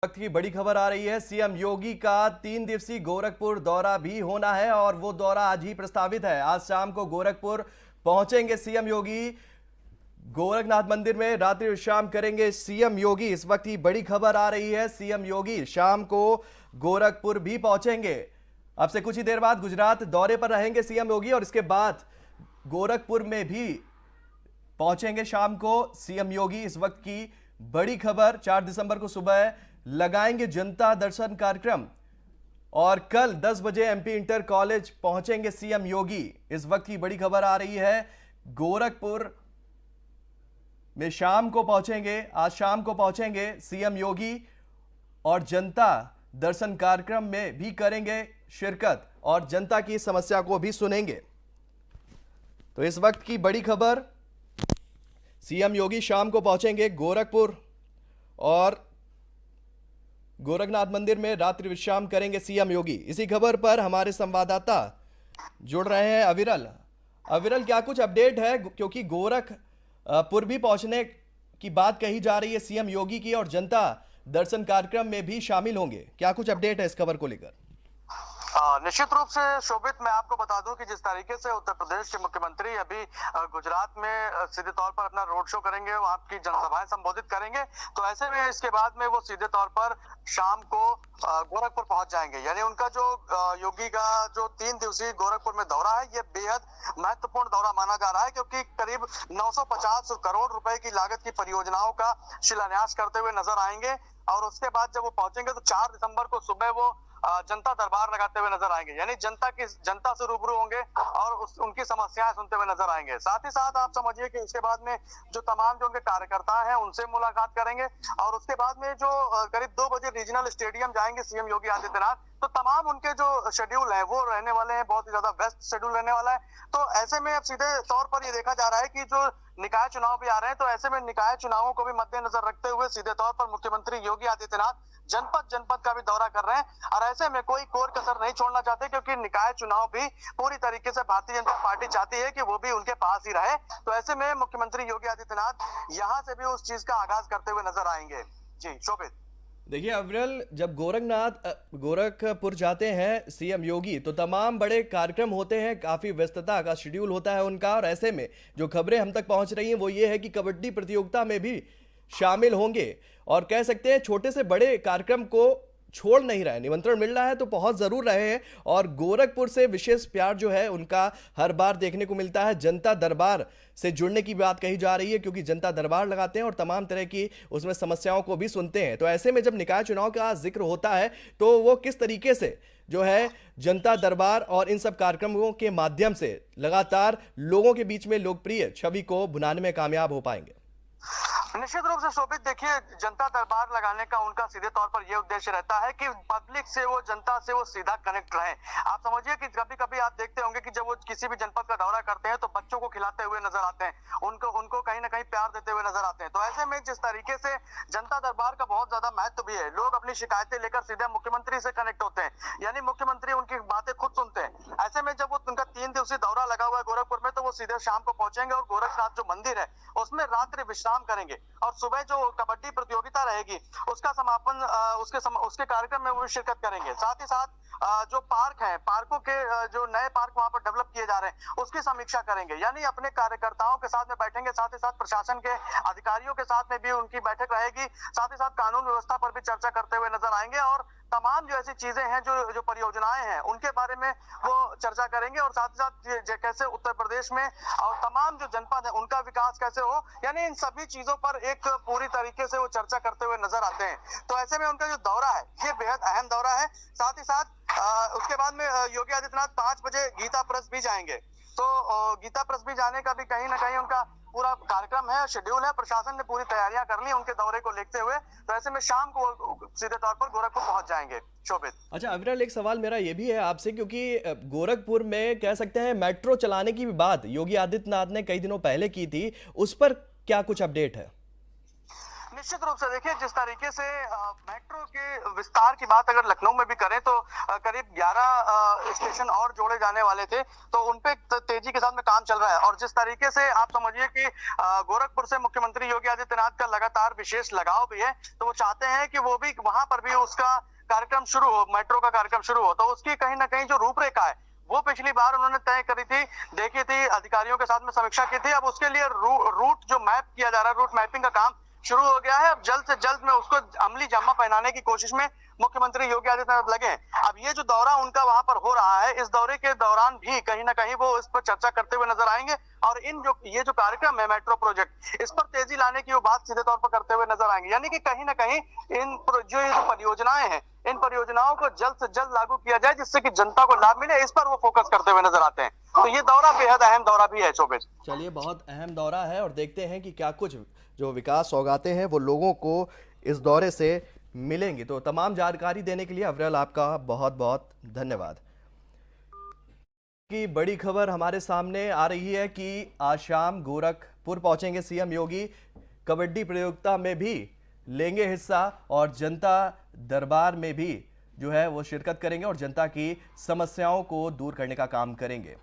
वक्त की बड़ी खबर आ रही है। सीएम योगी का 3 दिवसीय गोरखपुर दौरा भी होना है और वो दौरा आज ही प्रस्तावित है। आज शाम को गोरखपुर पहुंचेंगे सीएम योगी। गोरखनाथ मंदिर में रात्रि विश्राम करेंगे सीएम योगी। इस वक्त की बड़ी खबर आ रही है, सीएम योगी शाम को गोरखपुर भी पहुंचेंगे। अब से कुछ ही देर बाद गुजरात दौरे पर रहेंगे सीएम योगी और इसके बाद गोरखपुर में भी पहुंचेंगे शाम को सीएम योगी। इस वक्त की बड़ी खबर, 4 दिसंबर को सुबह लगाएंगे जनता दर्शन कार्यक्रम और कल 10 बजे एमपी इंटर कॉलेज पहुंचेंगे सीएम योगी। इस वक्त की बड़ी खबर आ रही है, गोरखपुर में शाम को पहुंचेंगे, आज शाम को पहुंचेंगे सीएम योगी और जनता दर्शन कार्यक्रम में भी करेंगे शिरकत और जनता की समस्या को भी सुनेंगे। तो इस वक्त की बड़ी खबर, सीएम योगी शाम को पहुंचेंगे गोरखपुर और गोरखनाथ मंदिर में रात्रि विश्राम करेंगे सीएम योगी। इसी खबर पर हमारे संवाददाता जुड़ रहे हैं अविरल। अविरल, क्या कुछ अपडेट है? क्योंकि गोरखपुर भी पहुंचने की बात कही जा रही है सीएम योगी की और जनता दर्शन कार्यक्रम में भी शामिल होंगे। क्या कुछ अपडेट है इस खबर को लेकर? निश्चित रूप से शोभित, मैं आपको बता दूं कि जिस तरीके से उत्तर प्रदेश के मुख्यमंत्री अभी गुजरात में सीधे तौर पर अपना रोड शो करेंगे, वहां की जनसभाएं संबोधित करेंगे, तो ऐसे में इसके बाद में वो सीधे तौर पर शाम को गोरखपुर पहुंच जाएंगे। यानी उनका जो योगी का जो 3 दिवसीय गोरखपुर में दौरा है, ये बेहद महत्वपूर्ण दौरा माना जा रहा है, क्योंकि करीब 950 करोड़ रुपए की लागत की परियोजनाओं का शिलान्यास करते हुए नजर आएंगे। और उसके बाद जब वो पहुंचेंगे तो 4 दिसंबर को सुबह वो जनता दरबार लगाते हुए नजर आएंगे। यानी जनता से रूबरू होंगे और उनकी समस्याएं सुनते हुए नजर आएंगे। साथ ही साथ आप समझिए कि उसके बाद में जो तमाम जो उनके कार्यकर्ता हैं उनसे मुलाकात करेंगे और उसके बाद में जो करीब 2 बजे रीजनल स्टेडियम जाएंगे सीएम योगी आदित्यनाथ। तो तमाम उनके जो शेड्यूल है वो रहने वाले हैं, बहुत ही ज्यादा व्यस्त शेड्यूल रहने वाला है। तो ऐसे में अब सीधे तौर पर ये देखा जा रहा है कि जो निकाय चुनाव भी आ रहे हैं, तो ऐसे में निकाय चुनावों को भी मद्देनजर रखते हुए सीधे तौर पर मुख्यमंत्री योगी आदित्यनाथ जनपद जनपद का भी दौरा कर रहे हैं और ऐसे में कोई कोर कसर नहीं छोड़ना चाहते, क्योंकि निकाय चुनाव भी पूरी तरीके से भारतीय जनता पार्टी चाहती है कि वो भी उनके पास ही रहे। तो ऐसे में मुख्यमंत्री योगी आदित्यनाथ यहां से भी उस चीज का आगाज करते हुए नजर आएंगे। जी शोभित। देखिए अविरल, जब गोरखपुर जाते हैं सीएम योगी तो तमाम बड़े कार्यक्रम होते हैं, काफी व्यस्तता का शेड्यूल होता है उनका और ऐसे में जो खबरें हम तक पहुंच रही हैं वो ये है कि कबड्डी प्रतियोगिता में भी शामिल होंगे और कह सकते हैं छोटे से बड़े कार्यक्रम को छोड़ नहीं रहे। निमंत्रण मिल रहा है तो पहुंच जरूर रहे हैं और गोरखपुर से विशेष प्यार जो है उनका हर बार देखने को मिलता है। जनता दरबार से जुड़ने की बात कही जा रही है, क्योंकि जनता दरबार लगाते हैं और तमाम तरह की उसमें समस्याओं को भी सुनते हैं। तो ऐसे में जब निकाय चुनाव का जिक्र होता है तो वो किस तरीके से जो है जनता दरबार और इन सब कार्यक्रमों के माध्यम से लगातार लोगों के बीच में लोकप्रिय छवि को बनाने में कामयाब हो पाएंगे? निश्चित रूप से शोभित, देखिए जनता दरबार लगाने का उनका सीधे तौर पर यह उद्देश्य रहता है कि पब्लिक से वो, जनता से वो सीधा कनेक्ट रहे। आप समझिए कि कभी कभी आप देखते होंगे कि जब वो किसी भी जनपद का दौरा करते हैं तो बच्चों को खिलाते हुए नजर आते हैं, उनको कहीं ना कहीं प्यार देते हुए नजर आते हैं। तो ऐसे में जिस तरीके से जनता दरबार का बहुत ज्यादा महत्व भी है, लोग अपनी शिकायतें लेकर सीधे मुख्यमंत्री से कनेक्ट होते हैं, यानी मुख्यमंत्री उनकी बातें खुद सुनते हैं। ऐसे में जब वो उनका 3 दिवसीय दौरा लगा हुआ है गोरखपुर में, तो वो सीधे शाम को पहुंचेंगे और गोरखनाथ जो मंदिर है उसमें रात्रि विश्राम करेंगे और सुबह जो कबड्डी प्रतियोगिता रहेगी उसका समापन उसके कार्यक्रम में वो शिरकत करेंगे। साथ ही साथ जो पार्क है, पार्कों के जो नए पार्क वहां पर डेवलप किए जा रहे हैं उसकी समीक्षा करेंगे। यानी अपने कार्यकर्ताओं के साथ में बैठेंगे, साथ ही साथ प्रशासन के अधिकारियों के साथ में भी उनकी बैठक रहेगी। साथ ही साथ कानून व्यवस्था पर भी चर्चा करते हुए नजर आएंगे और तमाम जो ऐसी चीजें हैं, जो परियोजनाएं हैं उनके बारे में वो चर्चा करेंगे और साथ ही साथ कैसे उत्तर प्रदेश में और तमाम जो जनपद है उनका विकास कैसे हो, यानी इन सभी चीजों पर एक पूरी तरीके से वो चर्चा करते हुए नजर आते हैं। तो ऐसे में उनका जो दौरा है ये बेहद अहम दौरा है। साथ ही साथ उसके बाद में योगी आदित्यनाथ 5 बजे गीता प्रेस भी जाएंगे। तो गीता प्रेस भी जाने का भी कहीं ना कहीं उनका पूरा कार्यक्रम है, शेड्यूल है, प्रशासन ने पूरी तैयारियां कर ली उनके दौरे को देखते हुए। तो ऐसे में शाम को सीधे तौर पर गोरखपुर पहुंच जाएंगे। शोभित। अच्छा अविरल, एक सवाल मेरा ये भी है आपसे, क्योंकि गोरखपुर में कह सकते हैं मेट्रो चलाने की भी बात योगी आदित्यनाथ ने कई दिनों पहले की थी, उस पर क्या कुछ अपडेट है? निश्चित रूप से देखिए, जिस तरीके से मेट्रो के विस्तार की बात अगर लखनऊ में भी करें तो करीब 11 स्टेशन और जोड़े जाने वाले थे, तो उनपे तेजी के साथ में काम चल रहा है। और जिस तरीके से आप समझिए कि गोरखपुर से मुख्यमंत्री योगी आदित्यनाथ का लगातार विशेष लगाव भी है, तो वो चाहते हैं कि वो भी वहां पर भी उसका कार्यक्रम शुरू हो, मेट्रो का कार्यक्रम शुरू हो। तो उसकी कहीं ना कहीं जो रूपरेखा है वो पिछली बार उन्होंने तय करी थी, देखी थी, अधिकारियों के साथ में समीक्षा की थी। अब उसके लिए रूट जो मैप किया जा रहा है, रूट मैपिंग का काम शुरू हो गया है। अब जल्द से जल्द में उसको अमली जामा पहनाने की कोशिश में मुख्यमंत्री योगी आदित्यनाथ लगे हैं। अब ये जो दौरा उनका वहां पर हो रहा है, इस दौरे के दौरान भी कहीं ना कहीं वो इस पर चर्चा करते हुए नजर आएंगे और ये जो कार्यक्रम है मेट्रो प्रोजेक्ट, इस पर तेजी लाने की वो बात सीधे तौर पर करते हुए नजर आएंगे। यानी कि कहीं ना कहीं ये जो परियोजनाएं हैं, इन परियोजनाओं को जल्द से जल्द लागू किया जाए जिससे कि जनता को लाभ मिले, इस पर वो फोकस करते हुए नजर आते हैं। तो ये दौरा बेहद अहम दौरा भी है शोभित। चलिए, बहुत अहम दौरा है और देखते हैं कि क्या कुछ जो विकास सौगातें हैं वो लोगों को इस दौरे से मिलेंगी। तो तमाम जानकारी देने के लिए अवरल आपका बहुत बहुत धन्यवाद। की बड़ी खबर हमारे सामने आ रही है कि आज शाम गोरखपुर पहुंचेंगे सीएम योगी। कबड्डी प्रतियोगिता में भी लेंगे हिस्सा और जनता दरबार में भी जो है वो शिरकत करेंगे और जनता की समस्याओं को दूर करने का काम करेंगे।